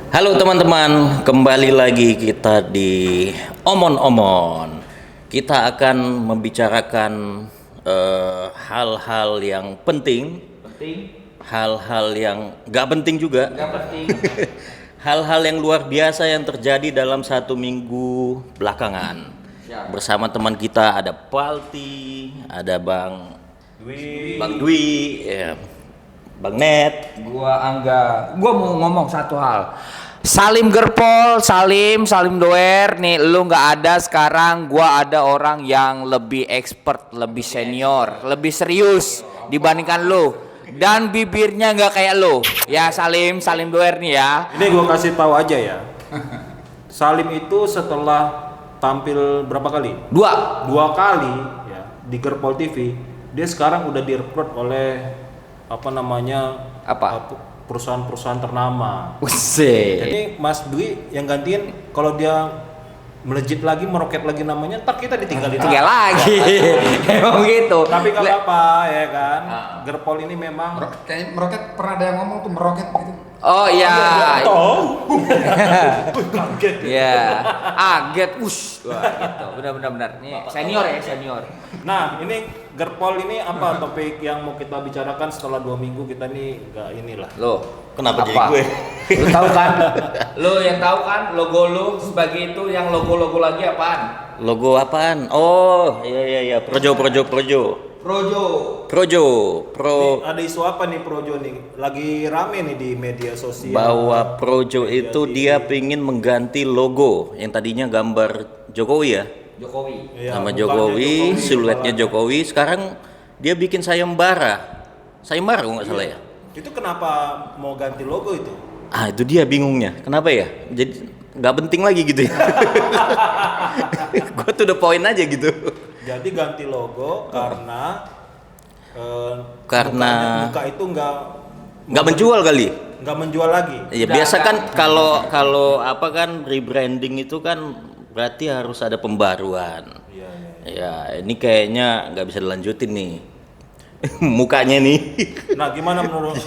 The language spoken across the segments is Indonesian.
Halo teman-teman, kembali lagi kita di Omon-Omon. Kita akan membicarakan hal-hal yang penting, hal-hal yang nggak penting juga, hal-hal yang luar biasa yang terjadi dalam satu minggu belakangan. Bersama teman kita ada Palti, ada Bang Dwi, ya, Bang Net. Gua mau ngomong satu hal. Salim Gerpol, Salim Doer, nih lu nggak ada sekarang, gua ada orang yang lebih expert, lebih senior, lebih serius dibandingkan lu. Dan bibirnya nggak kayak lu. Ya Salim Doer nih ya. Ini gue kasih tahu aja ya. Salim itu setelah tampil berapa kali? Dua. Kali ya di Gerpol TV. Dia sekarang udah direkrut oleh perusahaan-perusahaan ternama. Usai. Jadi Mas Dwi yang gantiin kalau dia melejit lagi, meroket lagi namanya, ntar kita ditinggalin. Tinggal lagi. Emang gitu. Tapi gak apa-apa ya kan. Gerpol ini memang Kayaknya meroket, pernah ada yang ngomong tuh meroket gitu. Oh iya. kaget. Iya. Aget. Wah gitu. Benar. Nih senior ya, senior. Nah, ini Gerpol ini apa topik yang mau kita bicarakan setelah 2 minggu kita nih nggak inilah. Loh, Kenapa apa? jadi gue? Lu tahu kan? Lu yang tahu kan logo lu sebagai itu, yang logo-logo lagi apaan? Logo apaan? Oh, iya. Projo. Ini ada isu apa nih Projo nih? Lagi rame nih di media sosial. Bahwa Projo itu dia pingin mengganti logo yang tadinya gambar Jokowi ya. Jokowi. Iya, Sama mukanya Jokowi, siluetnya kepalanya. Jokowi. Sekarang dia bikin sayembara kalau nggak salah ya. Itu kenapa mau ganti logo itu? Ah, itu dia bingungnya. Kenapa ya? Jadi nggak penting lagi gitu ya. Gue tuh the point aja gitu. Jadi ganti logo karena Karena- muka itu Nggak menjual kali. nggak menjual lagi. Ya biasa kan kalau apa kan rebranding itu kan berarti harus ada pembaruan. Iya. Ya ini kayaknya nggak bisa dilanjutin nih. Mukanya nih. Nah, gimana menurut?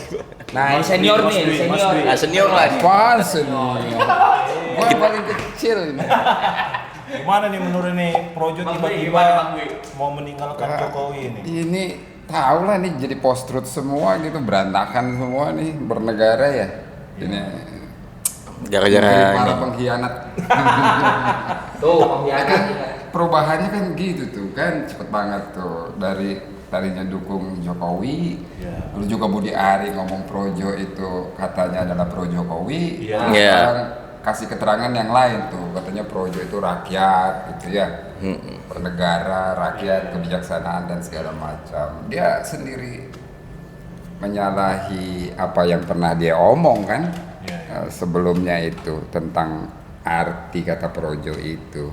Nah, ini senior nih, senior. Ah, senior lah. Pas ini. Gua yang paling kecil ini. Gimana nih menurut nih Projo Bang Dwi, tiba-tiba gimana, Bang Dwi? mau meninggalkan Jokowi ini? Ini tahu lah nih jadi post truth semua gitu, berantakan semua nih bernegara ya. Ini Gara-gara para ini. pengkhianat. Tuh, Ya pengkhianat. kan, perubahannya kan gitu tuh kan, cepet banget tuh dari tadinya dukung Jokowi, Ya. lalu juga Budi Ari ngomong Projo itu katanya adalah pro Jokowi, Ya. nah, Ya. sekarang kasih keterangan yang lain tuh katanya Projo itu rakyat gitu ya, bernegara, rakyat, kebijaksanaan dan segala macam. Dia sendiri menyalahi apa yang pernah dia omong kan. Ya. Sebelumnya itu tentang arti kata Projo itu.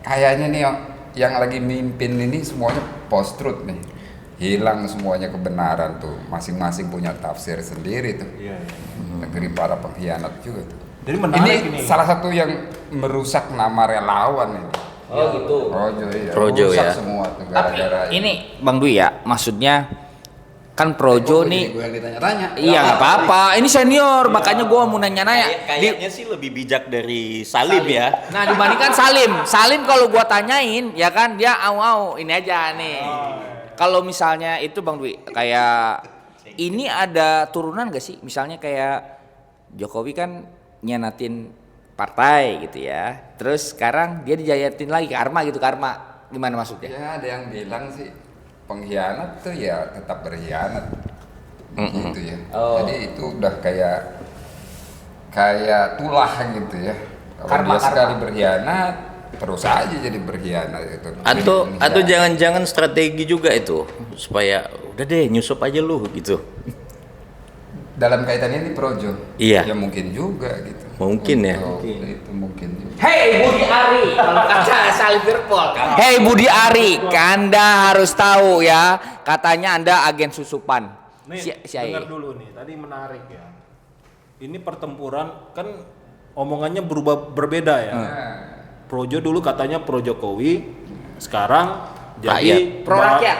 Kayaknya nih yang lagi mimpin ini semuanya post truth nih, hilang semuanya kebenaran tuh, masing-masing punya tafsir sendiri tuh. Iya. Negeri para pengkhianat juga tuh. Jadi menarik ini. Salah satu yang merusak nama relawan ini. Oh gitu. Projo, iya. Projo, Rusak ya. semua tuh Tapi gara-gara ini Bang Dwi ya, maksudnya kan Projo nih. gue yang ditanya-tanya. Iya nggak apa-apa. Ini senior, makanya gua mau nanya-nanya. Kayaknya sih lebih bijak dari Salim ya. Nah dibandingkan Salim kalau gua tanyain ya kan dia au ini aja nih. Kalau misalnya itu Bang Dwi kayak ini ada turunan gak sih? Misalnya kayak Jokowi kan nyenatin partai gitu ya. Terus sekarang dia dijayatin lagi karma. Gimana maksudnya? Ya ada yang bilang sih pengkhianat tuh ya tetap berkhianat gitu ya. Oh. Jadi itu udah kayak tulah gitu ya. Kalau Karma. dia sekali berkhianat terus aja jadi berkhianat gitu. Atau jangan-jangan strategi juga itu supaya udah deh nyusup aja lu gitu. dalam kaitannya ini Projo. Iya. Ya mungkin juga gitu. Mungkin ya. Itu mungkin juga. Hei Budi Ari, kalau kata Salim Gerpol. Hei Budi Ari, Anda harus tahu ya, katanya Anda agen susupan. Nih, dengar dulu nih. Tadi menarik ya. Ini pertempuran kan omongannya berbeda ya. Projo dulu katanya pro Jokowi, sekarang jadi Pro rakyat.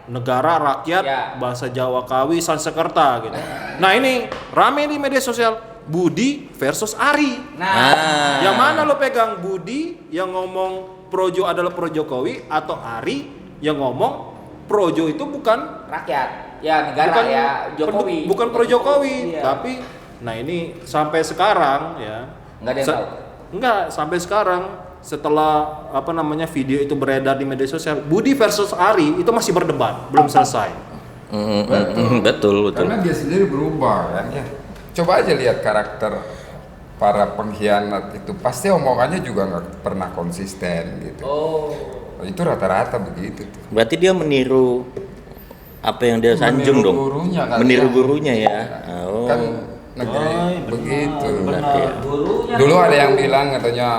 negara rakyat Ya. bahasa Jawa Kawi Sansekerta gitu. Nah ini rame di media sosial Budi versus Ari. Nah, Yang mana lo pegang, Budi yang ngomong Projo adalah pro Jokowi atau Ari yang ngomong Projo itu bukan rakyat, ya negara ya Jokowi. bukan pro Jokowi, Iya. tapi nah ini sampai sekarang ya Nggak ada yang tahu. Enggak, sampai sekarang setelah video itu beredar di media sosial, Budi versus Ari itu masih berdebat, belum selesai. Betul. Karena dia sendiri berubah kan ya. Coba aja lihat karakter para pengkhianat itu, pasti omongannya juga nggak pernah konsisten gitu. Itu rata-rata begitu tuh. Berarti dia meniru apa yang dia sanjung Meniru dong. gurunya kali Meniru ya. gurunya ya. Oh. Kan negeri begitu. Berarti ya. Dulu ada yang bilang katanya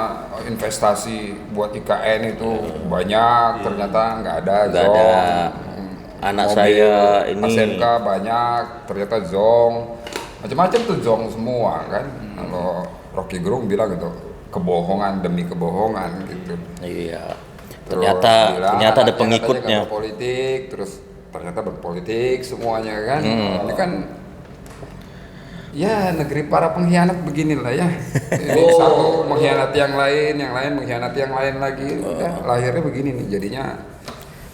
investasi buat IKN itu banyak, ternyata nggak ada. Nggak zong. ada. Anak Mobil saya ini SMK banyak, ternyata zong. Macam-macam tuh zong semua kan. Kalau Rocky Gerung bilang itu kebohongan demi kebohongan gitu. Iya. Terus Ternyata bilang ada anaknya pengikutnya. katanya nggak berpolitik, terus ternyata berpolitik semuanya kan. Ini kan ya negeri para pengkhianat beginilah ya. Ini satu mengkhianati yang lain mengkhianati yang lain lagi. Udah, lahirnya begini nih jadinya.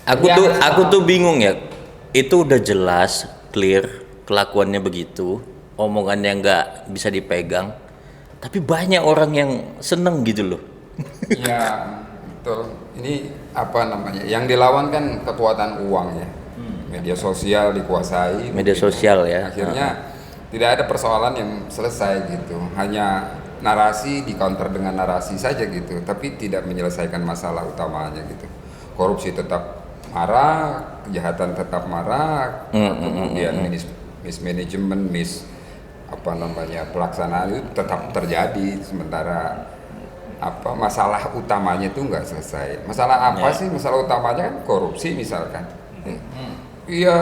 Aku tuh bingung ya. Itu udah jelas, clear kelakuannya begitu, omongannya nggak bisa dipegang. Tapi banyak orang yang seneng gitu loh. Ya betul. Ini apa namanya? Yang dilawan kan kekuatan uang ya. Media sosial dikuasai. Media begitu. sosial ya. Akhirnya tidak ada persoalan yang selesai gitu. Hanya narasi di counter dengan narasi saja gitu. Tapi tidak menyelesaikan masalah utamanya gitu. Korupsi tetap marah, kejahatan tetap marah, kemudian mismanagement, pelaksanaan itu tetap terjadi, sementara masalah utamanya itu nggak selesai. Masalah apa sih? Masalah utamanya kan korupsi misalkan. Iya,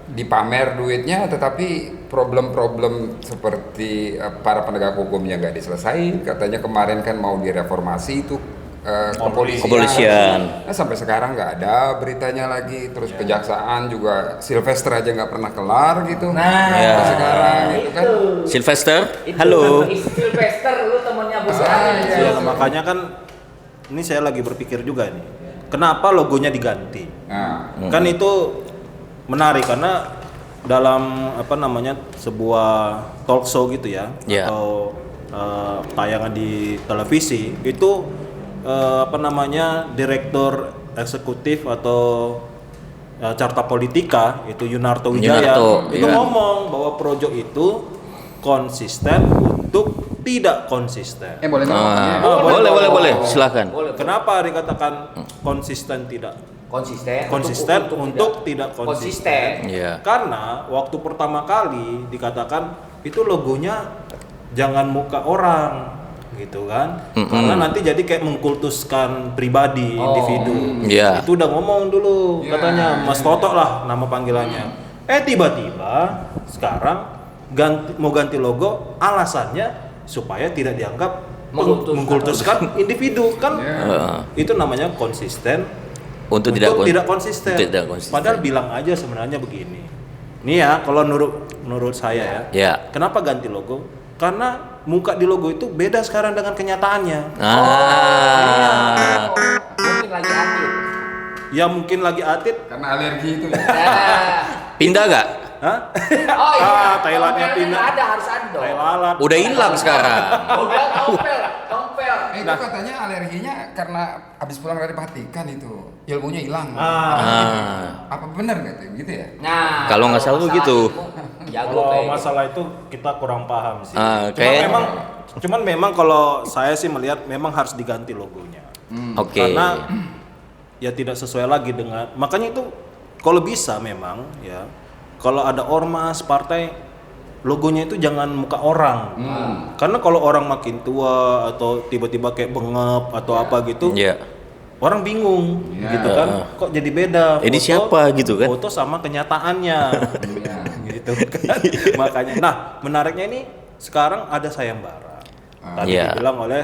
dipamer duitnya, tetapi problem-problem seperti para penegak hukumnya nggak diselesaikan. Katanya kemarin kan mau direformasi itu Kepolisian. Nah, sampai sekarang nggak ada beritanya lagi. Terus kejaksaan juga Sylvester aja nggak pernah kelar gitu. Sampai sekarang gitu kan. Sylvester, halo. Sylvester, lu temennya Bos Ya, makanya kan ini saya lagi berpikir juga nih. Kenapa logonya diganti? Nah, Kan itu menarik karena dalam sebuah talk show gitu ya, Ya. atau tayangan di televisi itu direktur eksekutif atau Carta Politika itu Yunarto Wijaya itu iya. ngomong bahwa Projo itu konsisten untuk tidak konsisten. boleh ngomong ya? Boleh, silakan. Kenapa dikatakan konsisten tidak konsisten untuk tidak konsisten? Iya. Karena waktu pertama kali dikatakan itu logonya jangan muka orang gitu kan. Karena nanti jadi kayak mengkultuskan pribadi individu. Iya. Itu udah ngomong dulu katanya Mas Toto lah nama panggilannya. Tiba-tiba sekarang mau ganti logo, alasannya supaya tidak dianggap mengkultuskan individu kan. Itu namanya konsisten Untuk tidak konsisten. Tidak konsisten. Padahal bilang aja sebenarnya begini. Nih ya, kalau menurut saya Ya. kenapa ganti logo? Karena muka di logo itu beda sekarang dengan kenyataannya. Mungkin lagi aktif. Ya mungkin lagi atit. Karena alergi itu ya. Pindah gak? Hah? Oh iya. Thailandnya pindah. Ada, harus ada dong. Thailand. Udah hilang sekarang. Udah tompel. Itu katanya alerginya karena habis pulang dari Vatikan itu ilmunya hilang. Apa benar gitu ya? Nah, Kalau nggak salah masalah gitu. ilmu, jago Kalau kayak gitu. masalah itu kita kurang paham sih. Kayak- Cuman memang kalau saya sih melihat memang harus diganti logonya. Oke. Karena ya tidak sesuai lagi dengan, makanya itu kalau bisa memang ya, kalau ada ormas partai logonya itu jangan muka orang. Karena kalau orang makin tua atau tiba-tiba kayak bengep atau apa gitu, Iya. orang bingung gitu kan, kok jadi beda Ini siapa gitu kan? foto sama kenyataannya gitu kan. Makanya nah menariknya ini sekarang ada sayembara tadi Iya. dibilang oleh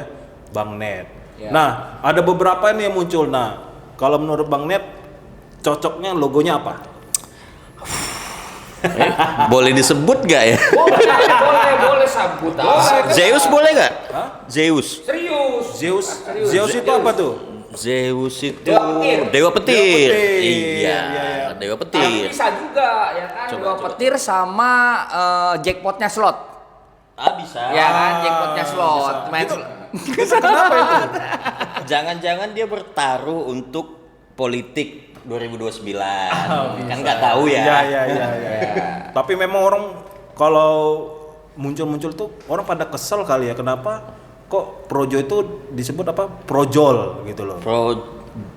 Bang Net. Iya. Nah ada beberapa ini yang muncul. Nah kalau menurut Bang Net cocoknya logonya apa? Boleh disebut nggak ya? Boleh sabut. Zeus boleh nggak? Zeus. Zeus itu apa tuh? Zeus itu Dewa petir. dewa petir. Iya, Iya, dewa Tapi petir. bisa juga ya kan. Coba, Dua coba. petir sama jackpotnya slot. Bisa. Ya kan, jackpotnya slot. Main Kenapa itu? Jangan-jangan dia bertaruh untuk politik 2029. Kan nggak tahu ya. Iya. Tapi memang orang kalau muncul-muncul tuh orang pada kesel kali ya, kenapa kok projo itu disebut apa? Projol gitu loh.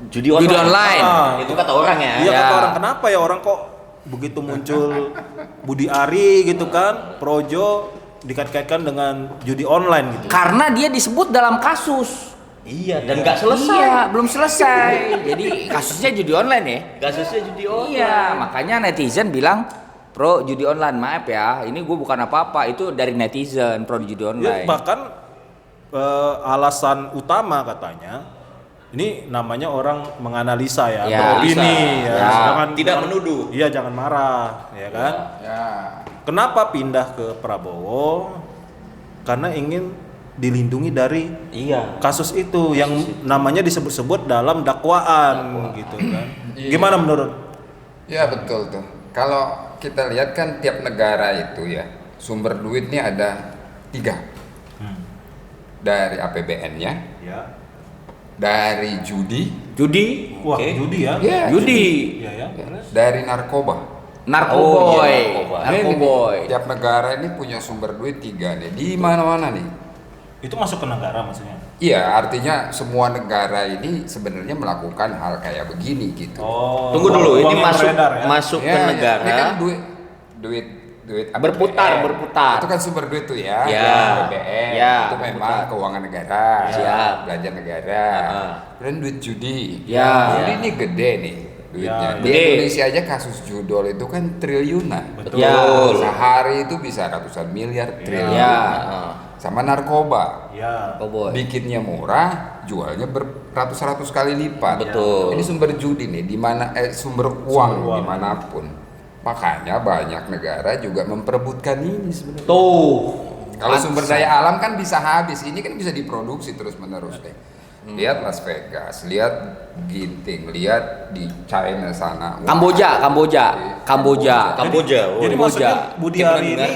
Judi Judi online. Itu kata orang ya. Iya, Ya. kata orang, kenapa ya orang kok begitu muncul Budi Ari gitu kan, projo dikait-kaitkan dengan judi online gitu. Karena dia disebut dalam kasus. Iya, dan nggak selesai. Iya, belum selesai. Jadi kasusnya judi online ya. Kasusnya judi online. Iya, makanya netizen bilang pro judi online. Maaf ya, ini gue bukan apa-apa. Itu dari netizen pro judi Ya, online. bahkan alasan utama katanya, ini namanya orang menganalisa ya, Ya, beropini bisa. ya. Ya. Tidak menuduh. Iya, jangan marah, ya kan? Ya. Kenapa pindah ke Prabowo? Karena ingin dilindungi dari Iya. kasus itu yang namanya disebut-sebut dalam dakwaan gitu kan. Gimana menurut? Ya betul tuh. Kalau kita lihat kan tiap negara itu ya sumber duitnya ada 3. Dari APBN-nya, Ya. dari judi, Judi, Wah, Oke. judi ya. ya, judi, Iya ya. dari narkoba. narkoboy, narkoba. narkoboy. Ini tiap negara ini punya sumber duit 3 nih di mana-mana nih. Itu masuk ke negara maksudnya. Iya, artinya semua negara ini sebenarnya melakukan hal kayak begini gitu. Oh. Tunggu dulu, ini uang yang masuk beredar ya? masuk ke Ya, negara. ini kan duit Berputar, APBN. berputar. Itu kan sumber duit tuh ya. Ya. APBN. Ya, Itu memang keuangan negara. Siap. Belanja negara. Ah. Kemudian duit judi. Ya. Judi ini gede nih duitnya. Ya, Di gede. Indonesia aja kasus judol itu kan triliunan. Betul. Ya. Sehari itu bisa ratusan miliar triliun. Ya. Sama narkoba. Ya. Narkoboy. Bikinnya murah, jualnya beratus-ratus kali lipat. Betul. Ini sumber judi nih, di mana sumber uang uang. dimanapun. Makanya banyak negara juga memperebutkan ini sebenarnya. Tuh. Kalau sumber daya alam kan bisa habis, ini kan bisa diproduksi terus menerus deh. Lihat Las Vegas, lihat Ginting, lihat di China sana. Wah. Kamboja. Kamboja. Jadi Kamboja. maksudnya Budi Kayak Ari benar. ini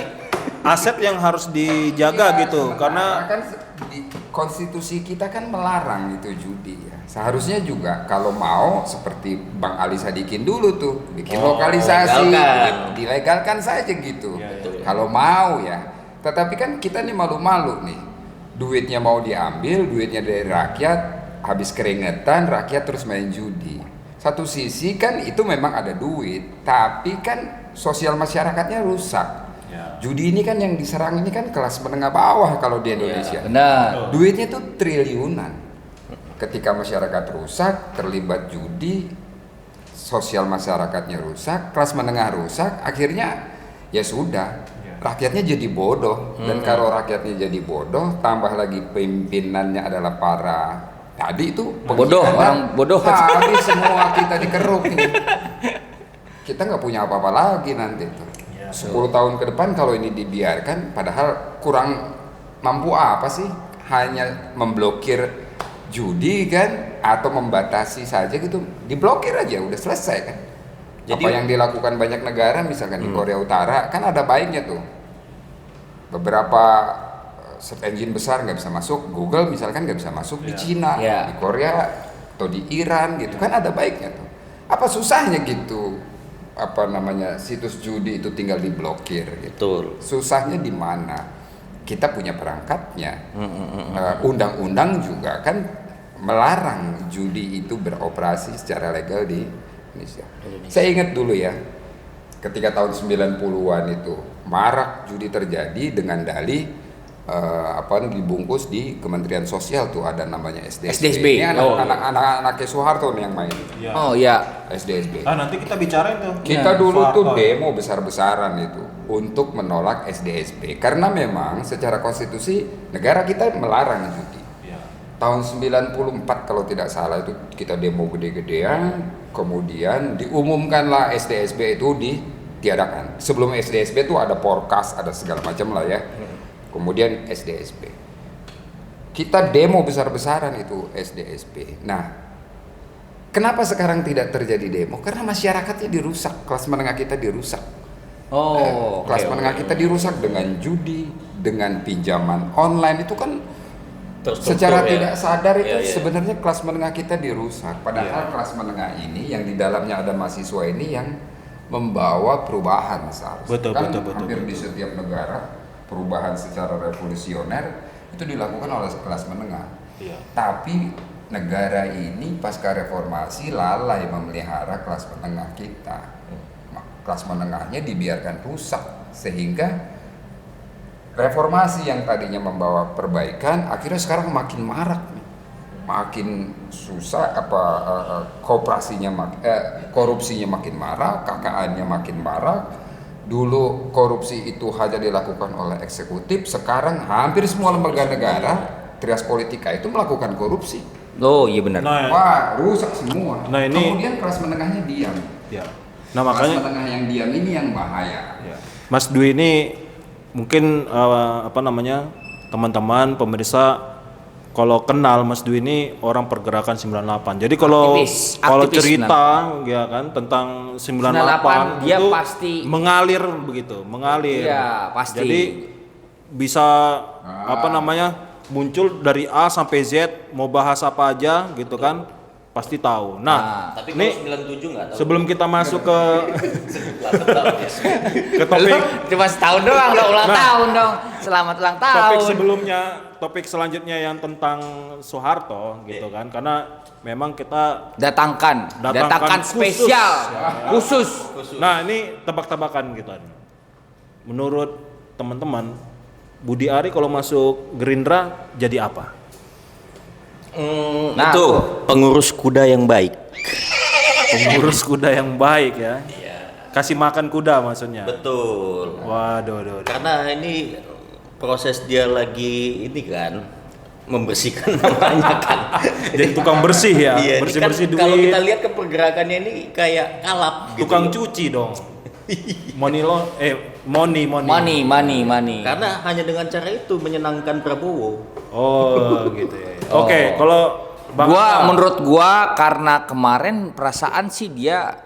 aset yang harus dijaga Iya, gitu sementara karena kan di konstitusi kita kan melarang itu judi ya. Seharusnya juga kalau mau seperti Bang Ali Sadikin dulu tuh bikin lokalisasi, legalkan. dilegalkan saja gitu. Iya, iya. Kalau mau ya. Tetapi kan kita nih malu-malu nih. Duitnya mau diambil, duitnya dari rakyat, habis keringetan rakyat terus main judi. Satu sisi kan itu memang ada duit, tapi kan sosial masyarakatnya rusak. Ya. Judi ini kan yang diserang ini kan kelas menengah bawah kalau di Indonesia. Benar. Duitnya tuh triliunan. Ketika masyarakat rusak, terlibat judi, sosial masyarakatnya rusak, kelas menengah rusak, akhirnya ya sudah, rakyatnya jadi bodoh. Dan kalau rakyatnya jadi bodoh, tambah lagi pimpinannya adalah para tadi itu Bodoh, pengkhianat. orang bodoh. Habis semua kita dikeruk nih. Kita nggak punya apa-apa lagi nanti tuh. Ya. 10 tahun ke depan kalau ini dibiarkan, padahal kurang mampu apa sih? Hanya memblokir judi kan, atau membatasi saja gitu, diblokir aja udah selesai kan. Jadi- Apa yang dilakukan banyak negara, misalkan di Korea Utara kan ada baiknya tuh. Beberapa search engine besar nggak bisa masuk, Google misalkan nggak bisa masuk di Cina, Ya. di Korea atau di Iran gitu kan ada baiknya tuh. Apa susahnya gitu? Apa namanya situs judi itu tinggal diblokir gitu. Betul. Susahnya di mana? Kita punya perangkatnya. Undang-undang juga kan melarang judi itu beroperasi secara legal di Indonesia. Saya ingat dulu ya, ketika tahun 90-an itu marak judi terjadi dengan dalih dibungkus di Kementerian Sosial tuh ada namanya SDSB. SDSB. Ini Oh. anak-anaknya Soeharto nih yang main Ya. Oh iya. SDSB. Nanti kita bicarain tuh. Kita Ya, dulu tuh Soeharto. demo besar-besaran itu untuk menolak SDSB karena memang secara konstitusi negara kita melarang judi. Ya. Tahun 94 kalau tidak salah itu kita demo gede-gedean, kemudian diumumkanlah SDSB itu ditiadakan. Sebelum SDSB tuh ada Porkas, ada segala macam lah ya. Kemudian SDSB. Kita demo besar-besaran itu SDSB. Nah, kenapa sekarang tidak terjadi demo? Karena masyarakatnya dirusak, kelas menengah kita dirusak. Kelas menengah kita dirusak dengan judi, dengan pinjaman online itu kan secara tidak sadar itu sebenarnya kelas menengah kita dirusak. Padahal kelas menengah ini yang di dalamnya ada mahasiswa ini yang membawa perubahan seharusnya. Betul. Hampir di setiap negara perubahan secara revolusioner itu dilakukan oleh kelas menengah. Tapi negara ini pasca reformasi lalai memelihara kelas menengah kita. Kelas menengahnya dibiarkan rusak sehingga reformasi yang tadinya membawa perbaikan akhirnya sekarang makin marak, makin susah, korupsinya makin marak, KKN-nya makin marak. Dulu korupsi itu hanya dilakukan oleh eksekutif, sekarang hampir semua lembaga negara, trias politika itu melakukan korupsi. Oh iya benar. Wah, rusak semua. Nah, ini kemudian kelas menengahnya diam. Nah, makanya kelas menengah yang diam ini yang bahaya. Mas Dwi ini mungkin teman-teman pemirsa kalau kenal Mas Dwi ini orang pergerakan 98. Jadi kalau cerita ya kan tentang 98 dia itu pasti mengalir begitu, mengalir. Iya, pasti. Jadi bisa muncul dari A sampai Z, mau bahas apa aja gitu kan, pasti tahu. Nah, tapi ini kalau 97 nggak tahu. sebelum kita masuk ke topik cuma setahun doang ulang tahun dong. Selamat ulang tahun. Topik sebelumnya, topik selanjutnya yang tentang Soeharto gitu kan, karena memang kita datangkan spesial khusus. Nah, ini tebak-tebakan gitu. Menurut teman-teman, Budi Ari kalau masuk Gerindra jadi apa? Itu pengurus kuda yang baik. Pengurus kuda yang baik ya. Kasih makan kuda maksudnya. Betul. Waduh. Karena ini proses dia lagi ini kan membersihkan namanya kan. Jadi tukang bersih ya, Iya, bersih-bersih duit. Kalau kita lihat ke pergerakannya ini kayak kalap. Tukang gitu. cuci dong. Money. Karena hanya dengan cara itu menyenangkan Prabowo. Oh gitu ya. Oke, kalau menurut gua karena kemarin perasaan sih dia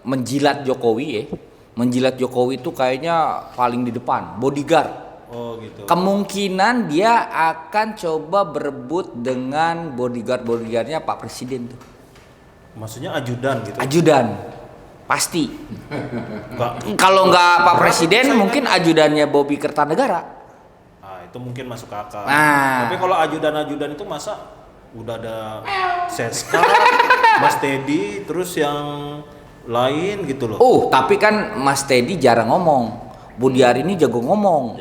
menjilat Jokowi ya. Menjilat Jokowi itu kayaknya paling di depan, bodyguard. Oh gitu. Kemungkinan dia akan coba berebut dengan bodyguardnya Pak Presiden tuh. Maksudnya ajudan gitu. Ajudan. Pasti. Kalau nggak Pak Presiden mungkin ajudannya Bobby Kertanegara. Itu mungkin masuk akal. Nah. Tapi kalau ajudan itu masa udah ada Seska, Mas Teddy, terus yang lain gitu loh. Tapi kan Mas Teddy jarang ngomong. Budi Ari ini jago ngomong.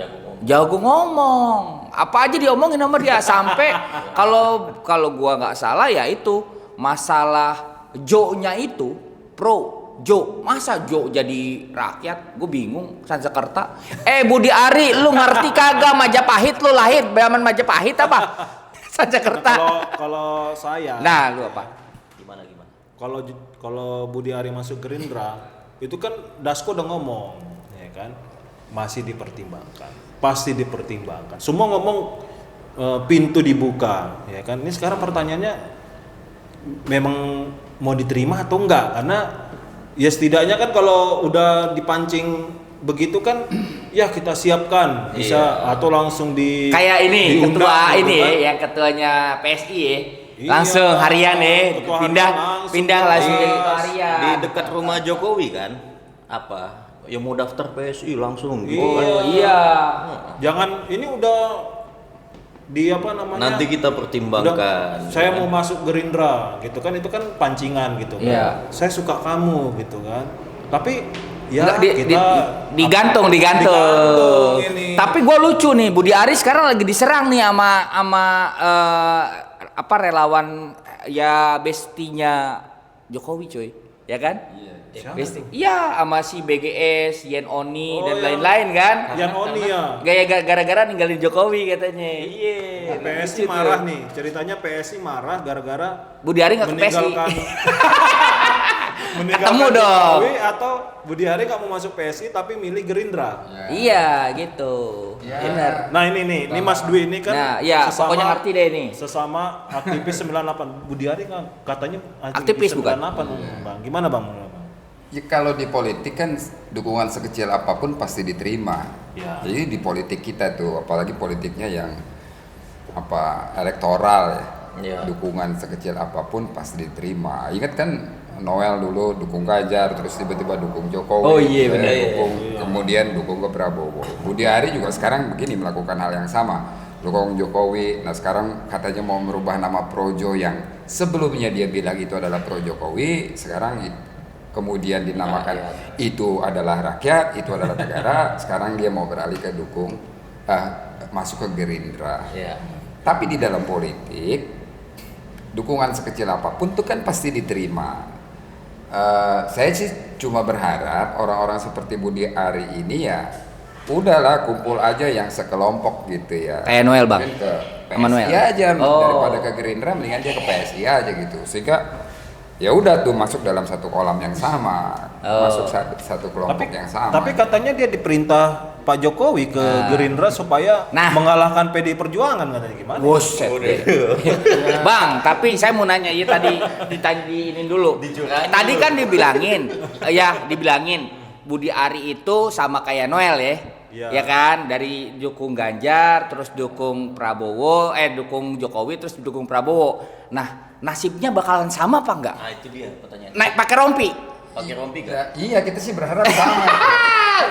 Apa aja diomongin sama dia sampai kalau gua nggak salah ya itu masalah Jo-nya itu masa Jo jadi rakyat, gue bingung. Sansekerta. Budi Ari, lu ngerti kagak Majapahit, lu lahir zaman Majapahit apa? Sansekerta. Kalau saya. Nah, lu apa? Gimana? Kalau Budi Ari masuk Gerindra, itu kan Dasko udah ngomong, ya kan? Masih dipertimbangkan. Pasti dipertimbangkan. Semua ngomong pintu dibuka, ya kan? Ini sekarang pertanyaannya memang mau diterima atau enggak? Karena ya setidaknya kan kalau udah dipancing begitu kan ya kita siapkan bisa atau langsung kayak ini diundang, ketua gitu ini kan. ya, yang ketuanya PSI ya. Langsung harian ya, pindah langsung jadi ketua harian. Di dekat rumah Jokowi kan? Apa? Ya mau daftar PSI langsung gitu kan. Iya. Jangan ini udah nanti kita pertimbangkan. Saya mau masuk Gerindra gitu kan, itu kan pancingan gitu kan. Iya. Saya suka kamu gitu kan. Tapi ya digantung ini. Tapi gue lucu nih, Budi Ari sekarang lagi diserang nih sama relawan ya bestinya Jokowi coy, ya kan? Iya, sama si BGS, Yen Oni dan lain-lain kan? Yen Oni ya. Gara-gara ninggalin Jokowi katanya. Iya. PSI marah nih, ceritanya PSI marah gara-gara Budi Ari nggak ke PSI. Ketemu dong. Jokowi atau Budi Ari nggak mau masuk PSI tapi milih Gerindra. Iya gitu. Ya. Benar. Nah ini Mas Dwi ini kan Nah, ya pokoknya ngerti deh ini. sesama aktivis 98. Budi Ari kan katanya Aktivis bukan? 98 Bang. Gimana Bang? Ya, kalau di politik kan dukungan sekecil apapun pasti diterima. Ya. Jadi di politik kita tuh, apalagi politiknya yang elektoral ya, Ya. dukungan sekecil apapun pasti diterima. Ingat kan Noel dulu dukung Ganjar, terus tiba-tiba dukung Jokowi. Oh iya, benar. Kemudian dukung ke Prabowo. Budi Ari juga sekarang begini melakukan hal yang sama, dukung Jokowi. Nah sekarang katanya mau merubah nama Projo yang sebelumnya dia bilang itu adalah Pro Jokowi, sekarang kemudian dinamakan itu adalah rakyat, itu adalah negara. Sekarang dia mau beralih ke masuk ke Gerindra. Ya. Tapi di dalam politik dukungan sekecil apapun itu kan pasti diterima. Saya sih cuma berharap orang-orang seperti Budi Ari ini ya udahlah kumpul aja yang sekelompok gitu ya. Kayak Noel, Bang. Mungkin ke Sama Noel. PSI aja Oh. daripada ke Gerindra, mendingan dia ke PSI aja gitu. Sehingga ya udah tuh masuk dalam satu kolam yang sama, masuk satu kelompok yang sama. Tapi katanya dia diperintah Pak Jokowi ke Gerindra supaya mengalahkan PDI Perjuangan, katanya gimana? Buset. Bang, tapi saya mau nanya ya tadi ini dulu. Tadi kan dibilangin Budi Ari itu sama kayak Noel ya. Iya. Ya kan, dari dukung Ganjar, terus dukung Prabowo, dukung Jokowi, terus dukung Prabowo. Nah, nasibnya bakalan sama apa enggak? Nah itu dia pertanyaan. Naik pakai rompi. Pakai rompi Ya, kan? iya kita sih berharap sama.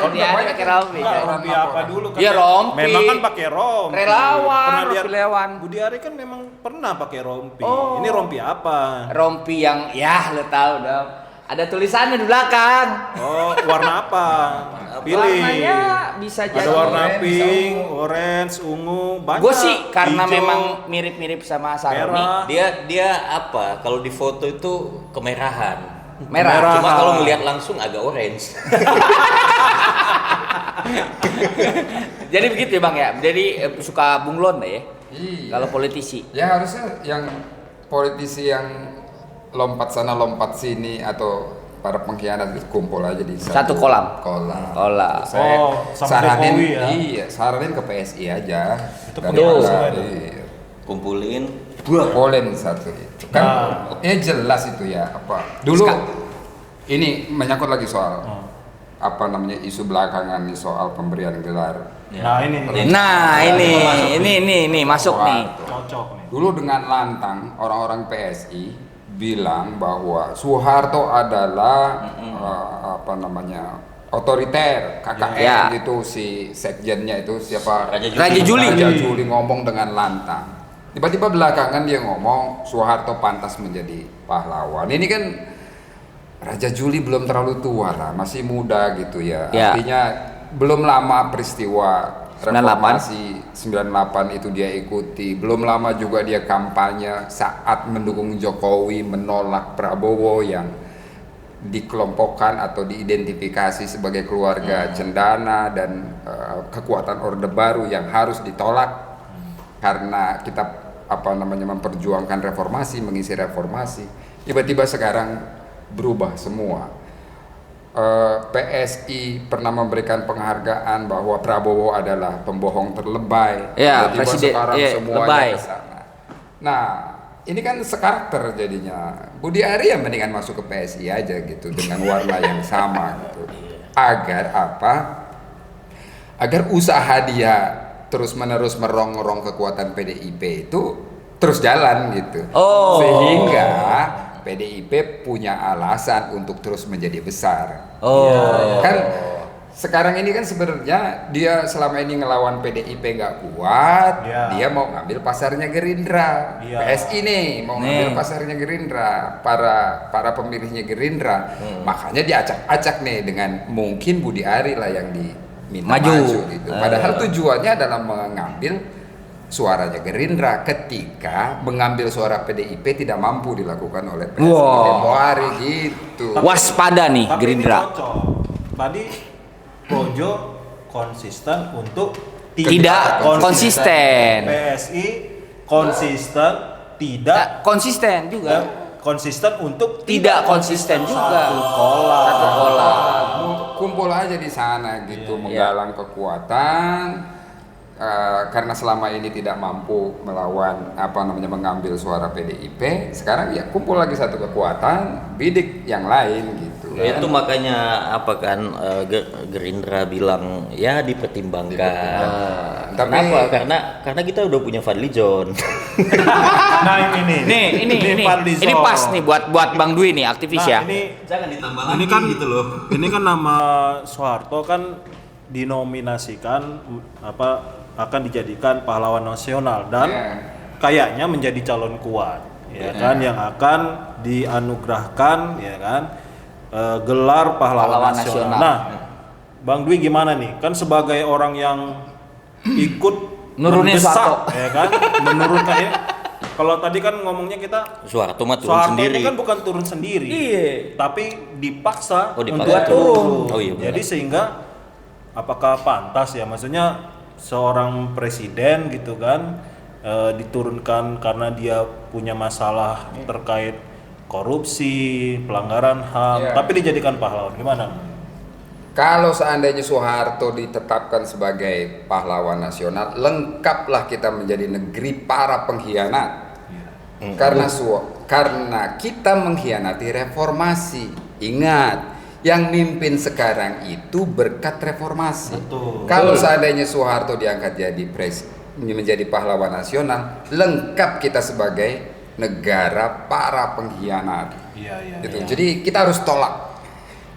Budi Ari pakai rompi. Enggak, rompi apa dulu kan? Iya, rompi. Memang kan pakai rompi. Relawan, Pernah lihat rompi relawan. Budi Ari kan memang pernah pakai rompi. Oh. Ini rompi apa? Rompi yang ya lo tahu dong. Ada tulisannya di belakang. Oh, warna apa? Pilih. Warnanya bisa jadi Ada warna orange, pink, bisa orange, ungu, banyak. Gue sih karena Hijau, memang mirip-mirip sama Saroni. merah. Dia apa? Kalau di foto itu kemerahan. Merah. Cuma kalau ngelihat langsung agak orange. Jadi begitu ya Bang ya. Jadi suka bunglon ya. Iya. Kalau politisi. Ya harusnya yang politisi yang lompat sana lompat sini atau para pengkhianat itu kumpul aja di Satu kolam. Olah. Saya sama saranin, Jokowi ya? iya, saranin ke PSI aja. Itu Daripada- semua itu. iya. Kumpulin. Polen satu itu kan jelas itu ya apa dulu ini menyangkut lagi soal apa namanya isu belakangan nih soal pemberian gelar. Nah, ini. Nah, ini masuk nih. Cocok nih. Dulu dengan lantang orang-orang PSI bilang bahwa Soeharto adalah apa namanya otoriter, KKN Ya. itu si sekjennya itu siapa? Raja Juli. Raja Juli ngomong dengan lantang. Tiba-tiba belakangan dia ngomong Soeharto pantas menjadi pahlawan. Ini kan Raja Juli belum terlalu tua lah, masih muda gitu ya. Ya. Artinya belum lama peristiwa 98. reformasi 98 itu dia ikuti. Belum lama juga dia kampanye saat mendukung Jokowi, menolak Prabowo yang dikelompokkan atau diidentifikasi sebagai keluarga cendana dan kekuatan Orde Baru yang harus ditolak karena kita memperjuangkan reformasi, mengisi reformasi. Tiba-tiba sekarang berubah semua. PSI pernah memberikan penghargaan bahwa Prabowo adalah pembohong terlebay. Ya, Tiba-tiba presiden, sekarang ya, semuanya lebay. ke sana. Nah, ini kan sekarakter jadinya. Budi Ari yang mendingan masuk ke PSI aja gitu dengan warna yang sama gitu. Agar apa? Agar usaha dia terus-menerus merongrong kekuatan PDIP itu terus jalan gitu. Oh. Sehingga PDIP punya alasan untuk terus menjadi besar. Oh. Kan sekarang ini kan sebenarnya dia selama ini ngelawan PDIP nggak kuat, Ya. dia mau ngambil pasarnya Gerindra. Ya. PSI nih mau ngambil Nih. pasarnya Gerindra, para pemilihnya Gerindra. Makanya diacak-acak nih dengan mungkin Budi Ari lah yang diminta Maju. maju gitu. Padahal tujuannya adalah mengambil suaranya Gerindra ketika mengambil suara PDIP tidak mampu dilakukan oleh PSI Wow. Tempohari gitu. Waspada nih Tapi Gerindra. ini cocok. Tadi Projo konsisten untuk Tidak konsisten. PSI konsisten tidak Konsisten juga. konsisten untuk tidak konsisten juga. satu kola. Satu kola. Kumpul aja di sana gitu, menggalang kekuatan. Karena selama ini tidak mampu melawan mengambil suara PDIP, sekarang ya kumpul lagi satu kekuatan, bidik yang lain gitu. Itu makanya Gerindra bilang ya dipertimbangkan. Tapi Karena kita udah punya Fadli John. Nah ini Fadli Zon. Ini pas nih buat Bang Dwi nih aktivis ya. Jangan ditambah Ini kan gitu loh. Ini kan nama Soeharto kan dinominasikan akan dijadikan pahlawan nasional dan kayaknya menjadi calon kuat kan yang akan dianugerahkan gelar pahlawan nasional. Nah, Bang Dwi gimana nih? Kan sebagai orang yang ikut Nurunin mendesak, Soeharto. kan? Menurunkan ya. Kalau tadi kan ngomongnya kita Soeharto mah turun Soeharto sendiri. ini kan bukan turun sendiri, tapi dipaksa dipaksa untuk turun. Oh iya, benar. Jadi sehingga apakah pantas ya? Maksudnya seorang presiden gitu kan diturunkan karena dia punya masalah terkait korupsi, pelanggaran HAM, tapi dijadikan pahlawan. Gimana? Kalau seandainya Soeharto ditetapkan sebagai pahlawan nasional, lengkaplah kita menjadi negeri para pengkhianat. Karena kita mengkhianati reformasi. Ingat, yang mimpin sekarang itu berkat reformasi. Betul. Kalau seandainya Soeharto diangkat menjadi pahlawan nasional, lengkap kita sebagai negara para pengkhianat. Gitu. Jadi kita harus tolak.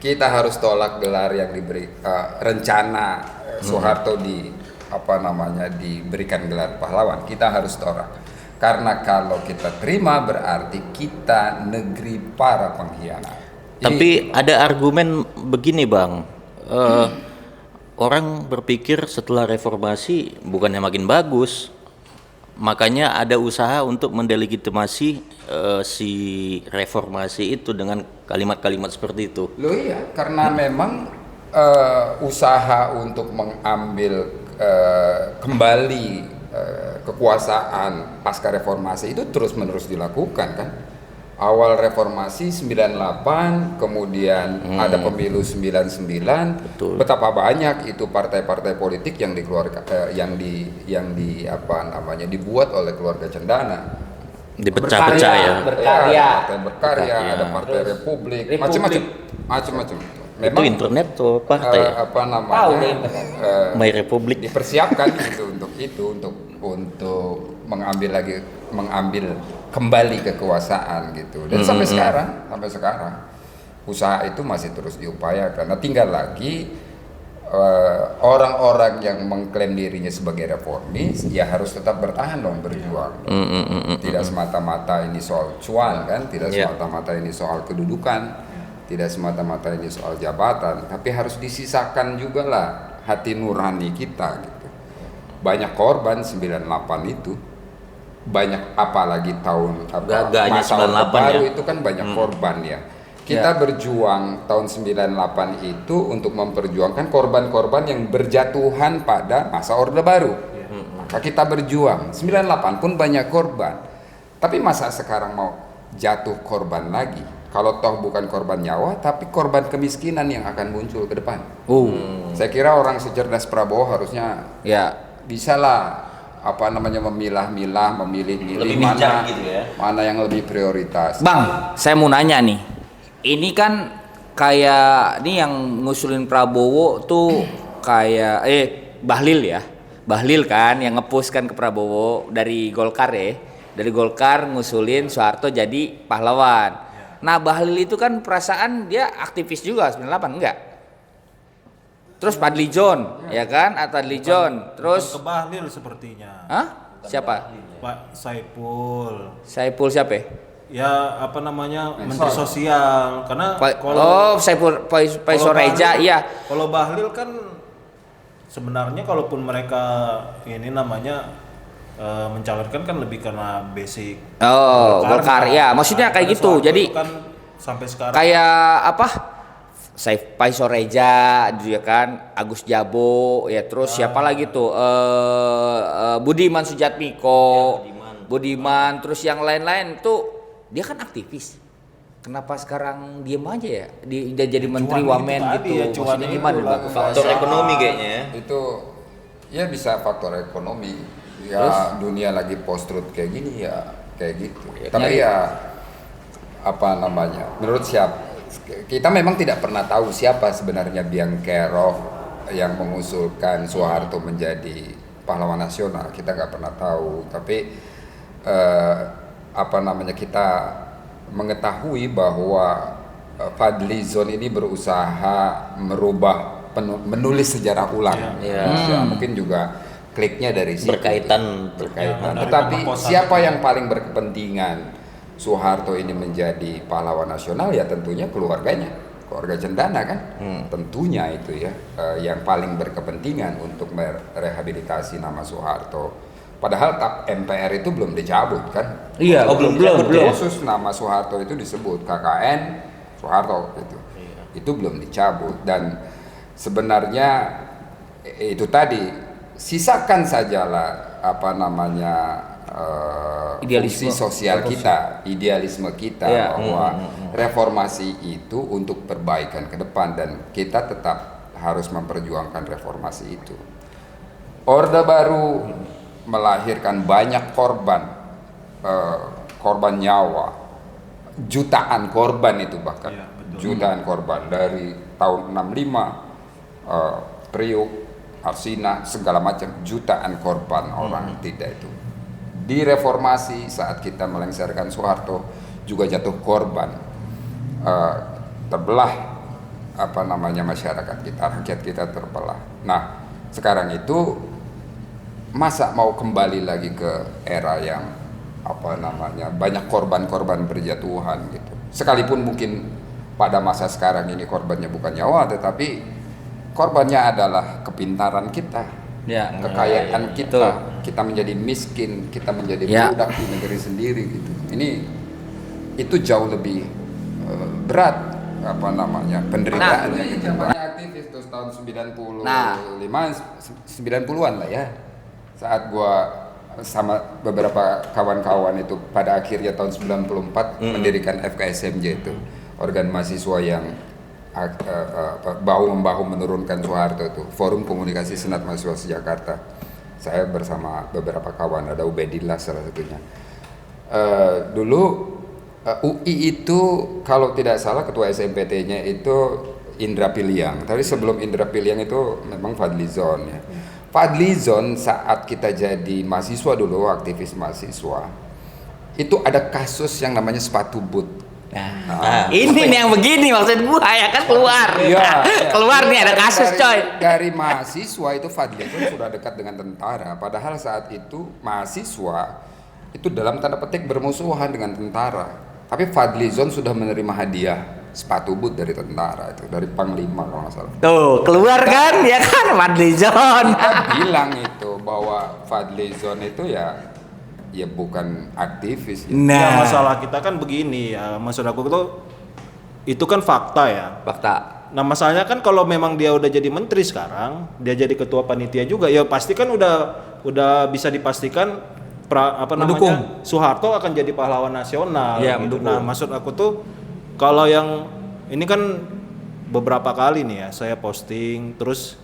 Kita harus tolak gelar yang diberi rencana Soeharto diberikan gelar pahlawan. Kita harus tolak. Karena kalau kita terima berarti kita negeri para pengkhianat. Tapi ada argumen begini Bang, orang berpikir setelah reformasi bukannya makin bagus, makanya ada usaha untuk mendelegitimasi si reformasi itu dengan kalimat-kalimat seperti itu. Loh iya, karena memang usaha untuk mengambil kembali kekuasaan pasca reformasi itu terus-menerus dilakukan kan. Awal reformasi 98, kemudian ada pemilu 99. Betul. Betapa banyak itu partai-partai politik yang dikeluarkan dibuat oleh keluarga Cendana. Dipecah-pecah ya. Berkarya. Partai berkarya, ada Partai Republik, macam-macam. Itu internet tuh partai ya? My Republic. Dipersiapkan untuk mengambil kembali kekuasaan gitu. Dan sampai sekarang usaha itu masih terus diupayakan. Nah, tinggal lagi orang-orang yang mengklaim dirinya sebagai reformis ya harus tetap bertahan dong, berjuang. Tidak semata-mata ini soal cuan kan, tidak semata-mata ini soal kedudukan, tidak semata-mata ini soal jabatan, tapi harus disisakan juga lah hati nurani kita gitu. Banyak korban 98 itu. Banyak apalagi masa Orde Baru itu kan banyak korban ya. Kita berjuang tahun 98 itu untuk memperjuangkan korban-korban yang berjatuhan pada masa Orde Baru. Maka kita berjuang. 98 pun banyak korban. Tapi masa sekarang mau jatuh korban lagi? Kalau toh bukan korban nyawa, tapi korban kemiskinan yang akan muncul ke depan. Saya kira orang secerdas Prabowo harusnya bisalah memilah-milah, memilih-milih mana yang lebih prioritas. Bang, saya mau nanya nih. Ini kan kayak ini yang ngusulin Prabowo tuh kayak Bahlil ya. Bahlil kan yang nge-push kan ke Prabowo dari Golkar ya. Dari Golkar ngusulin Soeharto jadi pahlawan. Nah, Bahlil itu kan perasaan dia aktivis juga 98 enggak? Terus Fadli John, ya kan? Fadli John. Terus ke Bahlil sepertinya. Hah? Siapa? Pak Saiful. Saiful siapa? Ya Menteri Sosial. Karena Saiful Paisoreja, iya. Kalau Bahlil kan sebenarnya kalaupun mereka mencalonkan kan lebih karena basic. Golkar ya. Maksudnya kayak gitu. Jadi kan sampai sekarang kayak Saif Paisoreja juga kan, Agus Jabo ya, terus siapa lagi tuh Budiman Sujatmiko, Budiman, terus yang lain-lain tuh dia kan aktivis. Kenapa sekarang diem aja ya? Dia jadi menteri Cuan wamen itu tadi gitu. ya, cuan Maksudnya itu gimana lah. Bang? Faktor ekonomi kayaknya ya. Itu ya bisa faktor ekonomi. Ya Terus? dunia lagi post truth kayak gini ya kayak gitu. Ya, Tapi nyari. ya apa namanya? Menurut kita memang tidak pernah tahu siapa sebenarnya Biang Kerok yang mengusulkan Soeharto menjadi pahlawan nasional. Kita nggak pernah tahu. Tapi apa namanya, kita mengetahui bahwa Fadlizon ini berusaha merubah menulis sejarah ulang. Ya, mungkin juga kliknya dari situ. Berkaitan. Tetapi siapa yang paling berkepentingan Soeharto ini menjadi pahlawan nasional? Ya tentunya keluarganya, keluarga Cendana kan. Tentunya itu ya yang paling berkepentingan untuk merehabilitasi nama Soeharto. Padahal MPR itu belum dicabut kan? Iya, belum. Khusus nama Soeharto itu disebut KKN Soeharto gitu. Itu belum dicabut, dan sebenarnya itu tadi sisakan sajalah apa namanya Idealisme. fungsi sosial kita, idealisme kita Iya. bahwa reformasi itu untuk perbaikan ke depan, dan kita tetap harus memperjuangkan reformasi itu. Orde Baru melahirkan banyak korban, korban nyawa, jutaan korban itu bahkan, Iya, betul. jutaan korban dari tahun 65, Priok, Arsina, segala macam, jutaan korban orang tidak itu. Di reformasi saat kita melengsarkan Soeharto juga jatuh korban, terbelah apa namanya masyarakat kita, rakyat kita terbelah. Nah sekarang itu masa mau kembali lagi ke era yang apa namanya banyak korban-korban berjatuhan gitu. Sekalipun mungkin pada masa sekarang ini korbannya bukan nyawa, tetapi korbannya adalah kepintaran kita, Ya. kekayaan kita. Betul. Kita menjadi miskin, kita menjadi Ya. budak di negeri sendiri gitu. Itu jauh lebih berat apa namanya penderitaannya. Gitu. Banyak aktivis terus tahun 90-an lah ya. Saat gua sama beberapa kawan-kawan itu pada akhirnya tahun 94 mendirikan FKSMJ itu, organ mahasiswa yang bahu-membahu menurunkan Soeharto itu, Forum Komunikasi Senat Mahasiswa Jakarta. Saya bersama beberapa kawan, ada Ubedillah salah satunya. Dulu UI itu kalau tidak salah ketua SMPT-nya itu Indra Piliang. Tapi sebelum Indra Piliang itu memang Fadlizon ya. Fadlizon saat kita jadi mahasiswa dulu, aktivis mahasiswa, itu ada kasus yang namanya sepatu boot. Nah, ini nih yang begini maksud gua ya kan keluar. Iya. Keluar nih ada kasus coy. Dari mahasiswa itu Fadlizon sudah dekat dengan tentara. Padahal saat itu mahasiswa itu dalam tanda petik bermusuhan dengan tentara. Tapi Fadlizon sudah menerima hadiah sepatu boot dari tentara itu, dari Panglima kalau nggak salah. Tuh keluar kan ya kan Fadlizon. Kita bilang itu bahwa Fadlizon itu ya bukan aktivis. Ya. Ya, Nah, masalah kita kan begini ya, maksud aku itu kan fakta ya. fakta. Nah masalahnya kan kalau memang dia udah jadi menteri sekarang, dia jadi ketua panitia juga, ya pasti kan udah bisa dipastikan Mendukung. Soeharto akan jadi pahlawan nasional. Iya, gitu. mendukung. Nah maksud aku tuh kalau yang ini kan beberapa kali nih ya saya posting, terus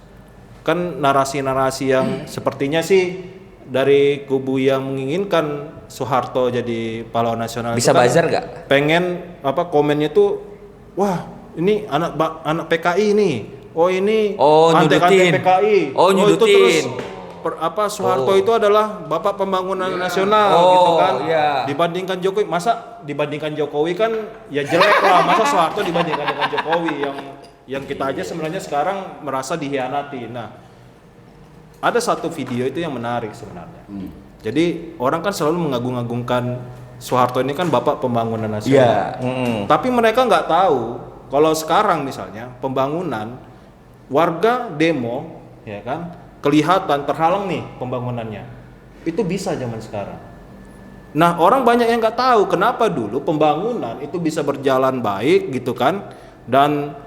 kan narasi-narasi yang sepertinya sih dari kubu yang menginginkan Soeharto jadi pahlawan nasional Bisa itu kan buzzer nggak? pengen komennya tuh wah ini anak PKI nih, oh ini nyudutin. PKI, Oh, itu nyudutin. terus Soeharto itu adalah bapak pembangunan nasional gitu kan. Iya. Dibandingkan Jokowi, masa dibandingkan Jokowi kan ya jelek lah, masa Soeharto dibandingkan dengan Jokowi yang kita aja sebenarnya sekarang merasa dihianati. Nah ada satu video itu yang menarik sebenarnya. Jadi orang kan selalu mengagung-agungkan Soeharto ini kan bapak pembangunan nasional. Tapi mereka nggak tahu kalau sekarang misalnya pembangunan warga demo, ya kan, kelihatan terhalang nih pembangunannya. Itu bisa zaman sekarang. Nah orang banyak yang nggak tahu kenapa dulu pembangunan itu bisa berjalan baik gitu kan, dan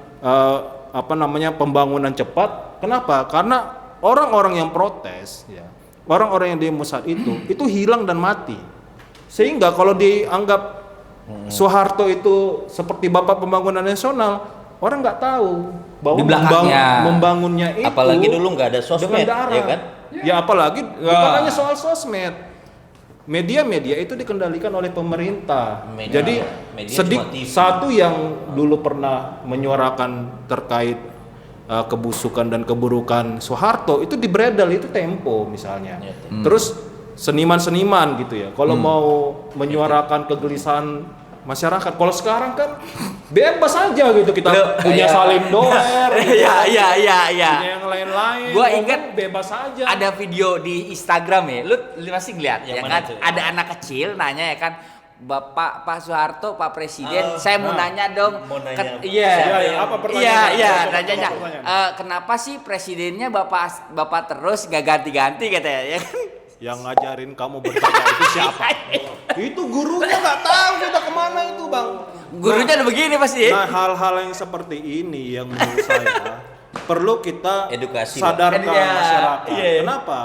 pembangunan cepat. Kenapa? Karena orang-orang yang protes, ya, orang-orang yang demo saat itu hilang dan mati. Sehingga kalau dianggap Soeharto itu seperti bapak pembangunan nasional, orang nggak tahu bahwa Di belakangnya. membangunnya itu Apalagi dulu nggak ada sosmed, dengan darah. ya kan? Ya apalagi bukan hanya soal sosmed. Media-media itu dikendalikan oleh pemerintah. Jadi media cuma TV. satu yang dulu pernah menyuarakan terkait kebusukan dan keburukan Soeharto itu dibredel, itu Tempo misalnya. Ya, Terus seniman-seniman gitu ya. Kalau mau menyuarakan kegelisahan masyarakat, kalau sekarang kan bebas aja gitu, kita punya Salim Doer, Iya. punya yang lain-lain. Gua ngomong ingat bebas aja. Ada video di Instagram ya, lu pasti ngeliat Yang ya mana kan? tuh? Ada anak kecil nanya ya kan, Pak Soeharto, Pak Presiden, saya mau nah. nanya dong. Mau nanya Iya, Iya, apa pertanyaan? Iya, Apa nanya. pertanyaan? Kenapa sih presidennya Bapak terus gak ganti-ganti katanya ya kan? Yang ngajarin kamu bertanya itu siapa? Itu gurunya nggak tahu kita kemana itu, Bang. Gurunya udah begini pasti ya. Nah, hal-hal yang seperti ini yang menurut saya perlu kita Edukasi, sadarkan Bang. Iya, masyarakat. iya. Kenapa?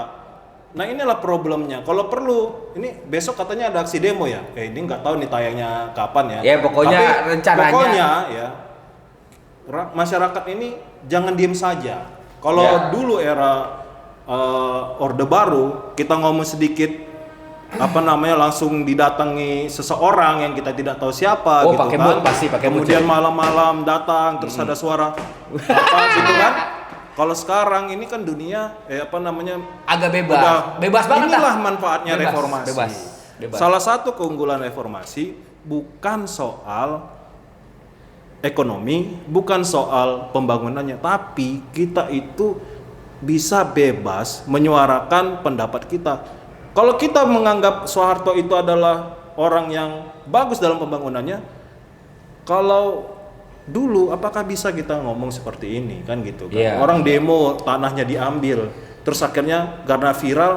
Nah, inilah problemnya. Kalau perlu, ini besok katanya ada aksi demo ya. Ini nggak tahu nih tayangnya kapan ya. Ya, pokoknya rencananya. Pokoknya ya, masyarakat ini jangan diem saja. Kalau Ya. dulu era Orde Baru, kita ngomong sedikit langsung didatangi seseorang yang kita tidak tahu siapa Oh, gitu pakai kan. mood pasti, pakai mood, Kemudian ya. malam-malam datang terus ada suara apa gitu kan. Kalau sekarang ini kan dunia Agak bebas. udah Bebas banget inilah dah. manfaatnya Bebas, reformasi. bebas. Salah satu keunggulan reformasi bukan soal ekonomi, bukan soal pembangunannya, tapi kita itu bisa bebas menyuarakan pendapat kita. Kalau kita menganggap Soeharto itu adalah orang yang bagus dalam pembangunannya, kalau dulu apakah bisa kita ngomong seperti ini kan gitu kan? Iya. Orang demo tanahnya diambil, terus akhirnya karena viral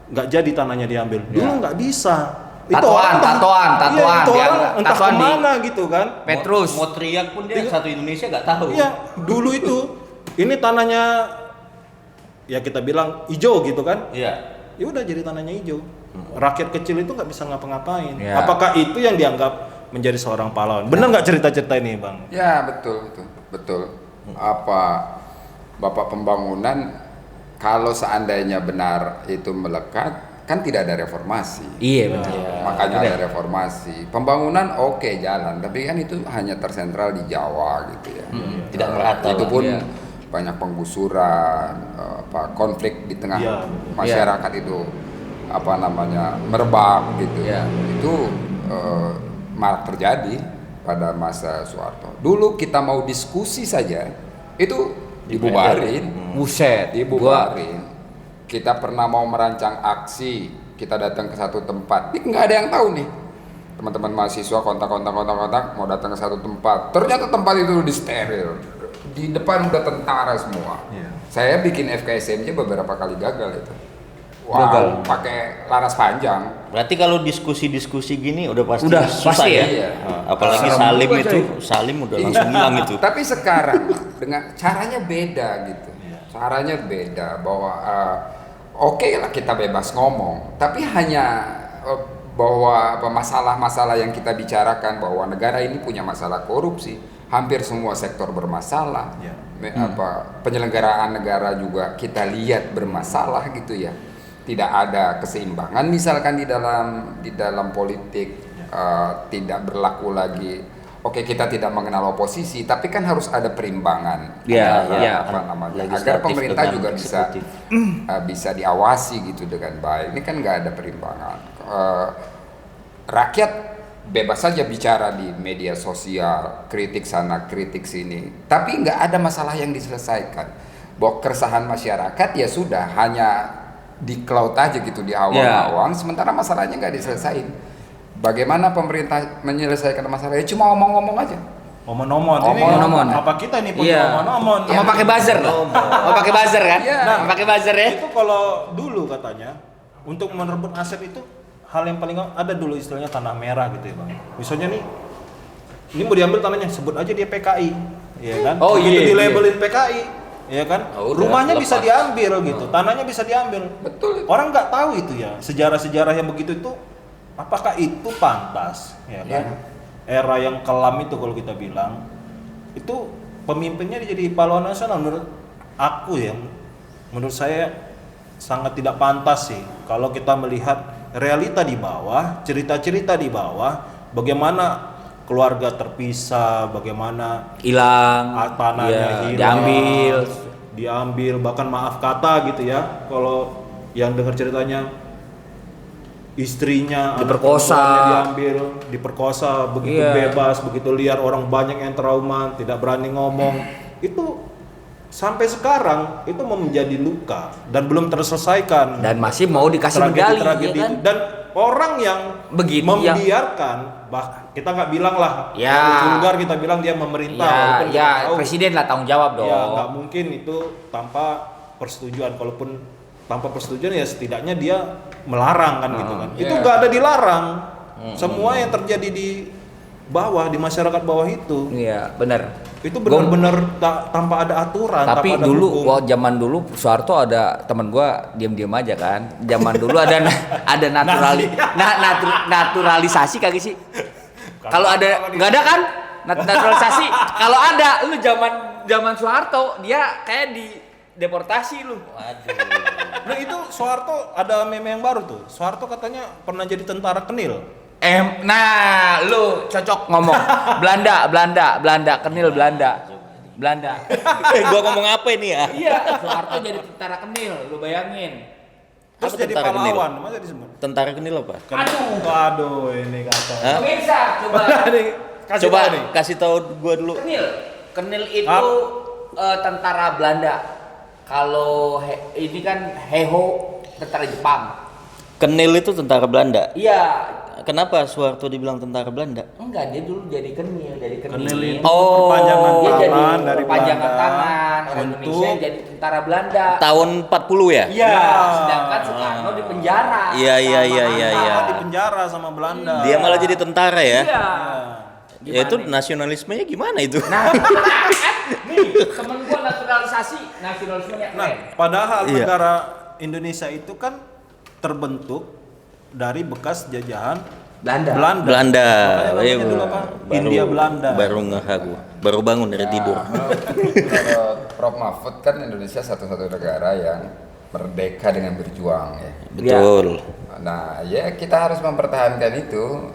nggak jadi tanahnya diambil. Dulu nggak bisa. Tatoan, Iya, itu dia- orang entah tatoan di- kemana gitu kan. Petrus. Mau teriak pun dia satu Indonesia nggak tahu. Iya, dulu itu ini tanahnya ya kita bilang hijau gitu kan. Iya. Ya udah jadi tanahnya hijau. Rakyat kecil itu nggak bisa ngapa-ngapain. Ya. Apakah itu yang dianggap menjadi seorang pahlawan? Benar nggak cerita-cerita ini, Bang? Ya betul. Apa Bapak Pembangunan kalau seandainya benar itu melekat, kan tidak ada reformasi. Iya benar. Makanya ada reformasi. Pembangunan oke jalan, tapi kan itu hanya tersentral di Jawa gitu ya. Tidak merata Itu lah. pun Iya. banyak penggusuran, konflik di tengah Iya. masyarakat itu merebak gitu. Iya. Itu malah terjadi pada masa Soeharto. Dulu kita mau diskusi saja itu dibubarin. Buset. Dibubarin. Kita pernah mau merancang aksi, kita datang ke satu tempat, ini nggak ada yang tahu nih. Teman-teman mahasiswa kontak mau datang ke satu tempat, ternyata tempat itu udah disteril. Di depan udah tentara semua. Iya. Saya bikin FKSMJ beberapa kali gagal itu. Gagal. Pakai laras panjang. Berarti kalau diskusi-diskusi gini udah pasti Udah, susah pasti ya? Iya. Apalagi Serem Salim juga, itu, Salim udah langsung hilang itu. Tapi sekarang dengan caranya beda gitu. Caranya beda bahwa oke lah kita bebas ngomong, tapi hanya bahwa masalah-masalah yang kita bicarakan bahwa negara ini punya masalah korupsi, hampir semua sektor bermasalah. Ya. Penyelenggaraan negara juga kita lihat bermasalah gitu ya. Tidak ada keseimbangan misalkan di dalam politik, tidak berlaku lagi. Oke, kita tidak mengenal oposisi, tapi kan harus ada perimbangan. Iya, Antara, iya. agar Legislatif pemerintah dengan juga eksekutif. bisa diawasi gitu dengan baik. Ini kan nggak ada perimbangan. Rakyat bebas saja bicara di media sosial, kritik sana, kritik sini, tapi nggak ada masalah yang diselesaikan. Bahwa keresahan masyarakat ya sudah hanya di cloud aja gitu, di awang-awang, sementara masalahnya nggak diselesain. Bagaimana pemerintah menyelesaikan masalah? Ya cuma ngomong-ngomong aja. Omon-omon. Omon-omon. Apa kita nih punya Iya. omon-omon? Mau pakai buzzer loh. Mau pakai buzzer kan? Iya. Mau pakai buzzer ya. Itu kalau dulu katanya untuk merebut aset itu hal yang paling ada dulu istilahnya tanah merah gitu ya, Bang. Misalnya nih, ini mau diambil tanahnya, sebut aja dia PKI, ya kan? Oh, Begitu iya, dilabelin PKI, ya kan? Oh, udah, Rumahnya bisa lepas. diambil gitu, tanahnya bisa diambil. Betul. Orang nggak tahu itu ya, sejarah-sejarah yang begitu itu apakah itu pantas, ya kan? era yang kelam itu kalau kita bilang, itu pemimpinnya jadi pahlawan nasional menurut aku ya. Menurut saya sangat tidak pantas sih kalau kita melihat realita di bawah, cerita-cerita di bawah, bagaimana keluarga terpisah, bagaimana Hilang, tanahnya hilang, diambil, bahkan maaf kata gitu ya. Kalau yang dengar ceritanya istrinya, Diperkosa. anak perempuannya diperkosa begitu bebas, begitu liar, orang banyak yang trauma, tidak berani ngomong. Itu sampai sekarang itu menjadi luka dan belum terselesaikan. dan masih mau dikasih medali, Tragedi-tragedi ya kan? itu. Dan orang yang Begini, membiarkan, kita nggak bilang lah, Ya. kalau vulgar kita bilang dia memerintah. Ya, walaupun kita ya tahu, presiden lah tanggung jawab dong. ya nggak mungkin itu tanpa persetujuan. Kalaupun tanpa persetujuan ya setidaknya dia melarang kan gitu kan. Itu nggak ada dilarang. Semua yang terjadi di bawah, di masyarakat bawah itu, Iya, benar. itu benar-benar tanpa ada aturan. Tapi tanpa ada dulu, hukum. zaman dulu Soeharto ada teman gua diam-diam aja kan. Zaman dulu ada naturalisasi kagak sih? Kalau ada nggak ada kan? Naturalisasi. Kalau ada, lu zaman Soeharto dia kayak di deportasi lu. Nah itu Soeharto ada meme yang baru tuh. Soeharto katanya pernah jadi tentara Kenil. Nah, lu cocok ngomong Belanda, Kenil Belanda. Gua ngomong apa ini ya? Iya, Soeharto jadi tentara Kenil, lu bayangin. Terus Apa jadi tentara Kenil? pahlawan, masa disebut? Tentara Kenil apa? Aduh, ini kata. Hah? Bisa coba. Coba kasih tahu gua dulu. Kenil itu tentara Belanda. Kalau ini kan Heho tentara Jepang. Kenil itu tentara Belanda. Iya. Kenapa Soeharto dibilang tentara Belanda? Enggak, dia dulu jadi Kenil, Kenil itu Oh, perpanjangan dia jadi tangan dari perpanjangan Belanda tangan orang Indonesia yang jadi tentara Belanda. Tahun 40 ya? Iya, sedangkan Soekarno di penjara. Iya. di penjara sama Belanda. Dia malah jadi tentara ya? Iya. Ya itu nasionalismenya gimana itu? Nah, nih temen gua nasionalismenya Nah, keren. padahal Iya. negara Indonesia itu kan terbentuk dari bekas jajahan Belanda. Belanda. Makanya namanya Iya, dulu apa? Hindia Belanda. Baru ngeh aku. Baru bangun dari tidur. Kalau Prof Mahfud kan Indonesia satu-satu negara yang merdeka dengan berjuang ya. Betul. Nah, ya kita harus mempertahankan itu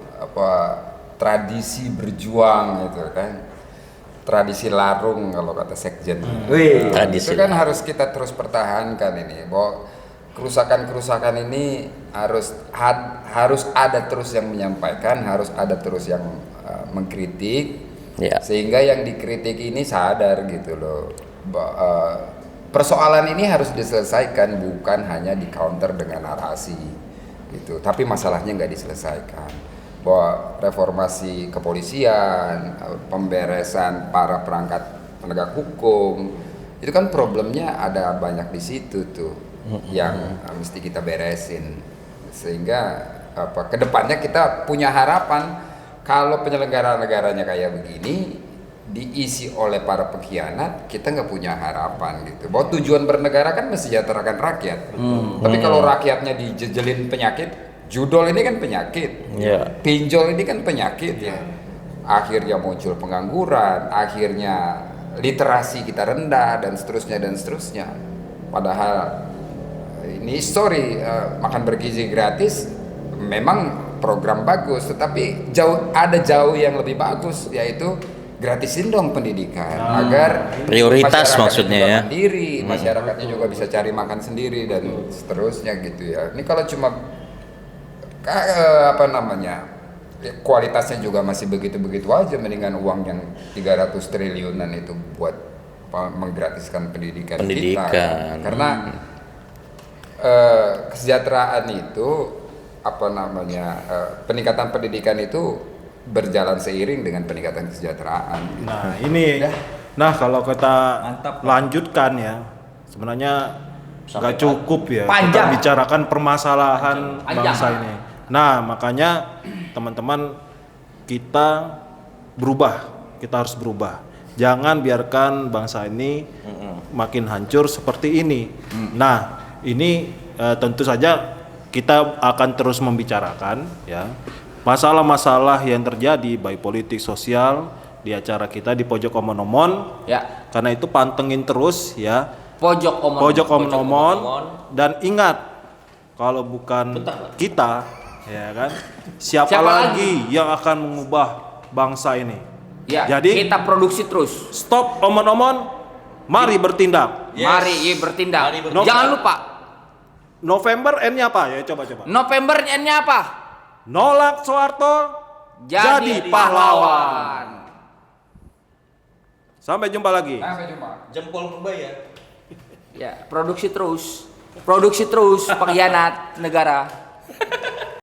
tradisi berjuang gitu kan. Tradisi larung kalau kata sekjen. Wih, tradisi Itu kan harus kita terus pertahankan ini. Bahwa kerusakan ini harus ada terus yang menyampaikan, harus ada terus yang mengkritik. Ya. Sehingga yang dikritik ini sadar gitu loh. Persoalan ini harus diselesaikan, bukan hanya di counter dengan narasi gitu. Tapi masalahnya nggak diselesaikan. Bahwa reformasi kepolisian, pemberesan para perangkat penegak hukum, itu kan problemnya ada banyak di situ tuh yang mesti kita beresin. Sehingga kedepannya kita punya harapan kalau penyelenggara negaranya kayak begini diisi oleh para pengkhianat, kita nggak punya harapan gitu. Bahwa tujuan bernegara kan mensejahterakan rakyat. Tapi kalau rakyatnya dijejelin penyakit, judol ini kan penyakit, pinjol ini kan penyakit ya. Akhirnya muncul pengangguran, akhirnya literasi kita rendah dan seterusnya. Padahal ini makan bergizi gratis memang program bagus, tetapi jauh yang lebih bagus, yaitu gratisin dong pendidikan agar prioritas masyarakat juga ya mandiri, masyarakatnya juga bisa cari makan sendiri dan seterusnya gitu ya. Ini kalau cuma kualitasnya juga masih begitu-begitu aja, mendingan uang yang 300 triliunan itu buat menggratiskan pendidikan kita. Karena kesejahteraan itu peningkatan pendidikan itu berjalan seiring dengan peningkatan kesejahteraan. Nah ini, kalau kita lanjutkan ya, sebenarnya nggak cukup ya kita bicarakan permasalahan bangsa ini. Nah makanya teman-teman kita harus berubah. Jangan biarkan bangsa ini makin hancur seperti ini. Nah ini tentu saja kita akan terus membicarakan ya masalah-masalah yang terjadi baik politik sosial di acara kita di Pojok Omon-Omon. Ya. Karena itu pantengin terus ya. Pojok Omon-Omon dan ingat kalau bukan kita ya kan siapa lagi yang akan mengubah bangsa ini. Ya, jadi kita produksi terus. Stop Omon-Omon, mari bertindak. Mari bertindak. Mari Jangan lupa. November N-nya apa ya, coba. November N-nya apa? Nolak Soeharto jadi pahlawan. Sampai jumpa lagi. Sampai jumpa. Jempol berbayar. Ya, produksi terus pengkhianat negara.